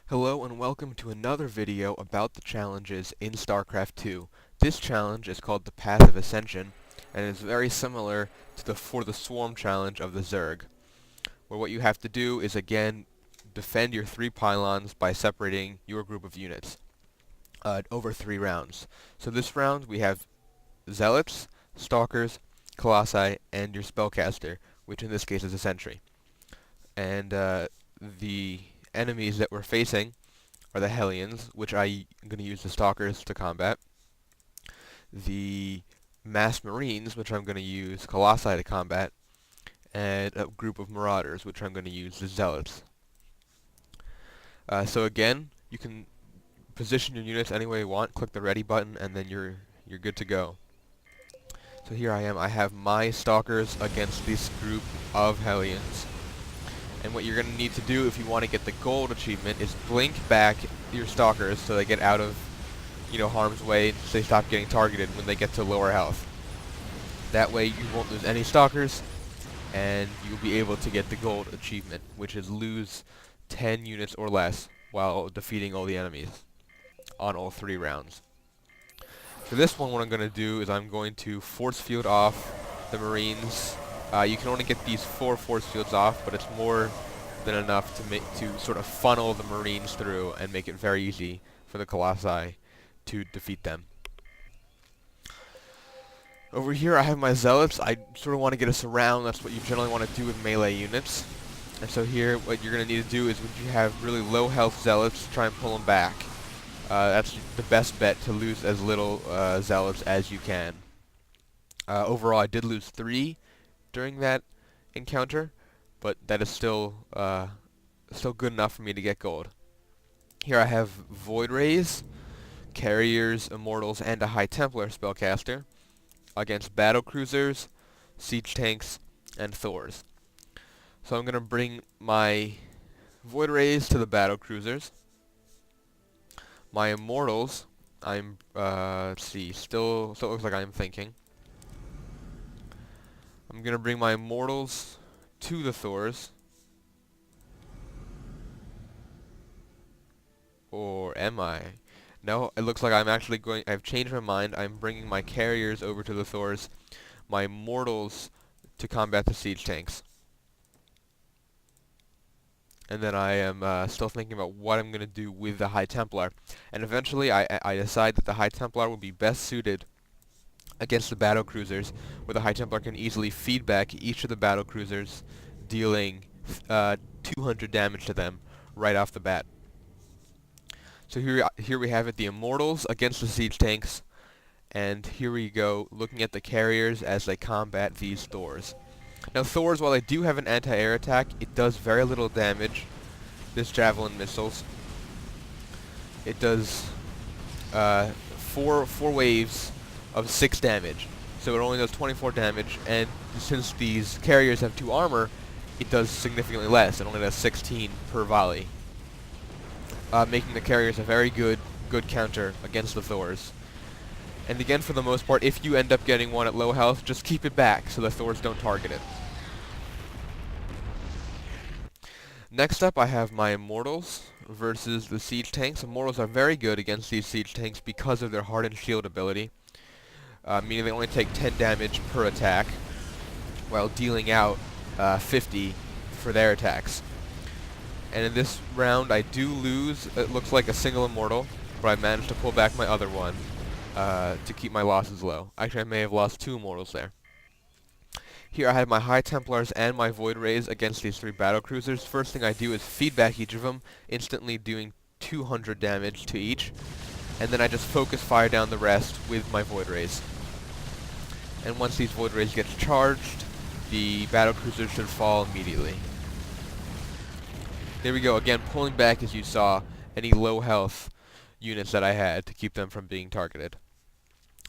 Hello and welcome to another video about the challenges in Starcraft II. This challenge is called the Path of Ascension and is very similar to the For the Swarm challenge of the Zerg, where what you have to do is again defend your three pylons by separating your group of units over 3 rounds. So this round we have Zealots, Stalkers, Colossi, and your Spellcaster, which in this case is a Sentry. And the enemies that we're facing are the Hellions, which I'm going to use the Stalkers to combat, the Mass Marines, which I'm going to use Colossi to combat, and a group of Marauders, which I'm going to use the Zealots. So again, you can position your units any way you want, click the ready button, and then you're good to go. So here I am, I have my Stalkers against this group of Hellions. And what you're going to need to do if you want to get the gold achievement is blink back your Stalkers so they get out of, harm's way, so they stop getting targeted when they get to lower health. That way you won't lose any Stalkers, and you'll be able to get the gold achievement, which is lose 10 units or less while defeating all the enemies on all 3 rounds. For this one, what I'm going to do is I'm going to force field off the Marines. You can only get these 4 force fields off, but it's more than enough to sort of funnel the Marines through and make it very easy for the Colossi to defeat them. Over here I have my Zealots. I sort of want to get a surround. That's what you generally want to do with melee units. And so here what you're going to need to do is when you have really low health Zealots, try and pull them back. That's the best bet, to lose as little Zealots as you can. Overall I did lose 3 during that encounter, but that is still good enough for me to get gold. Here I have Void Rays, Carriers, Immortals, and a High Templar Spellcaster against Battle Cruisers, Siege Tanks, and Thors. So I'm going to bring my Void Rays to the Battle Cruisers. My Immortals, let's see, still looks like I'm thinking. I'm going to bring my Immortals to the Thors. Or am I? No, it looks like I've changed my mind. I'm bringing my Carriers over to the Thors, my Immortals to combat the Siege Tanks. And then I am still thinking about what I'm going to do with the High Templar. And eventually I decide that the High Templar would be best suited against the Battle Cruisers, where the High Templar can easily feed back each of the Battle Cruisers, dealing 200 damage to them right off the bat. So here we have it, the Immortals against the Siege Tanks, and here we go, looking at the Carriers as they combat these Thors. Now Thors, while they do have an anti-air attack, it does very little damage. This Javelin missiles. It does 4 waves of 6 damage, so it only does 24 damage, and since these Carriers have 2 armor, it does significantly less. It only does 16 per volley, making the Carriers a very good counter against the Thors. And again, for the most part, if you end up getting one at low health, just keep it back so the Thors don't target it. Next up, I have my Immortals versus the Siege Tanks. Immortals are very good against these Siege Tanks because of their Hardened Shield ability, meaning they only take 10 damage per attack, while dealing out 50 for their attacks. And in this round, I do lose, it looks like, a single Immortal, but I managed to pull back my other one to keep my losses low. Actually, I may have lost 2 Immortals there. Here I have my High Templars and my Void Rays against these 3 Battle Cruisers. First thing I do is feed back each of them, instantly doing 200 damage to each, and then I just focus fire down the rest with my Void Rays. And once these Void Rays get charged, the Battle Cruisers should fall immediately. There we go, again pulling back, as you saw, any low health units that I had to keep them from being targeted.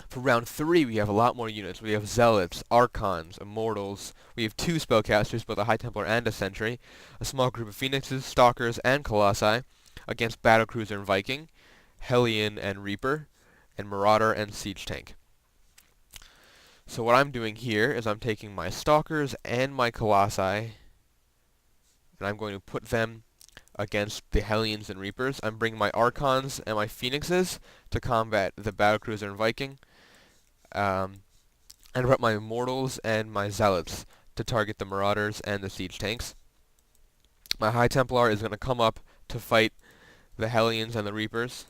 For round 3, we have a lot more units. We have Zealots, Archons, Immortals. We have 2 Spellcasters, both a High Templar and a Sentry. A small group of Phoenixes, Stalkers, and Colossi against Battlecruiser and Viking, Hellion and Reaper, and Marauder and Siege Tank. So what I'm doing here is I'm taking my Stalkers and my Colossi, and I'm going to put them against the Hellions and Reapers. I'm bringing my Archons and my Phoenixes to combat the Battlecruiser and Viking. And I brought my Immortals and my Zealots to target the Marauders and the Siege Tanks. My High Templar is going to come up to fight the Hellions and the Reapers,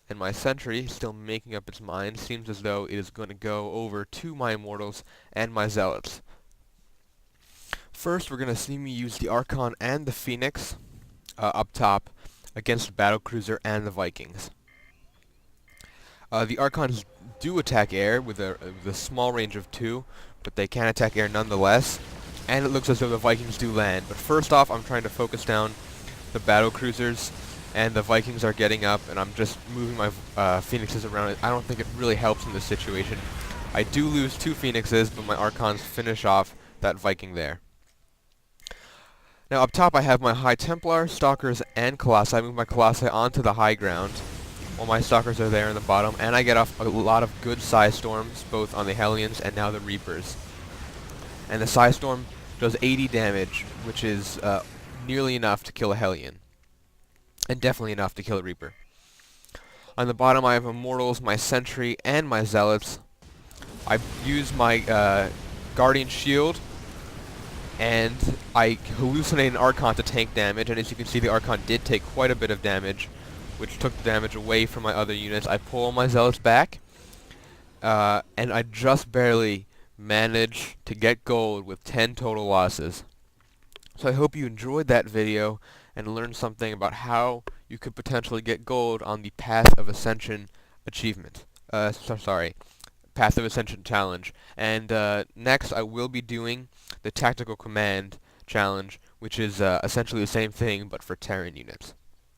and my Sentry, still making up its mind, seems as though it is going to go over to my Immortals and my Zealots. First, we're going to see me use the Archon and the Phoenix up top against the Battlecruiser and the Vikings. The Archons do attack air with a small range of 2, but they can attack air nonetheless, and it looks as though the Vikings do land. But first off, I'm trying to focus down the Battlecruisers, and the Vikings are getting up, and I'm just moving my Phoenixes around. I don't think it really helps in this situation. I do lose 2 Phoenixes, but my Archons finish off that Viking there. Now up top I have my High Templar, Stalkers, and Colossi. I move my Colossi onto the high ground, while my Stalkers are there in the bottom, and I get off a lot of good Psy Storms, both on the Hellions and now the Reapers. And the Psy Storm does 80 damage, which is nearly enough to kill a Hellion, and definitely enough to kill a Reaper. On the bottom I have Immortals, my Sentry, and my Zealots. I use my Guardian Shield, and I hallucinate an Archon to tank damage, and as you can see the Archon did take quite a bit of damage, which took the damage away from my other units. I pull my Zealots back, and I just barely manage to get gold with 10 total losses. So I hope you enjoyed that video and learned something about how you could potentially get gold on the Path of Ascension achievement. Path of Ascension challenge. And next I will be doing the Tactical Command challenge, which is essentially the same thing but for Terran units.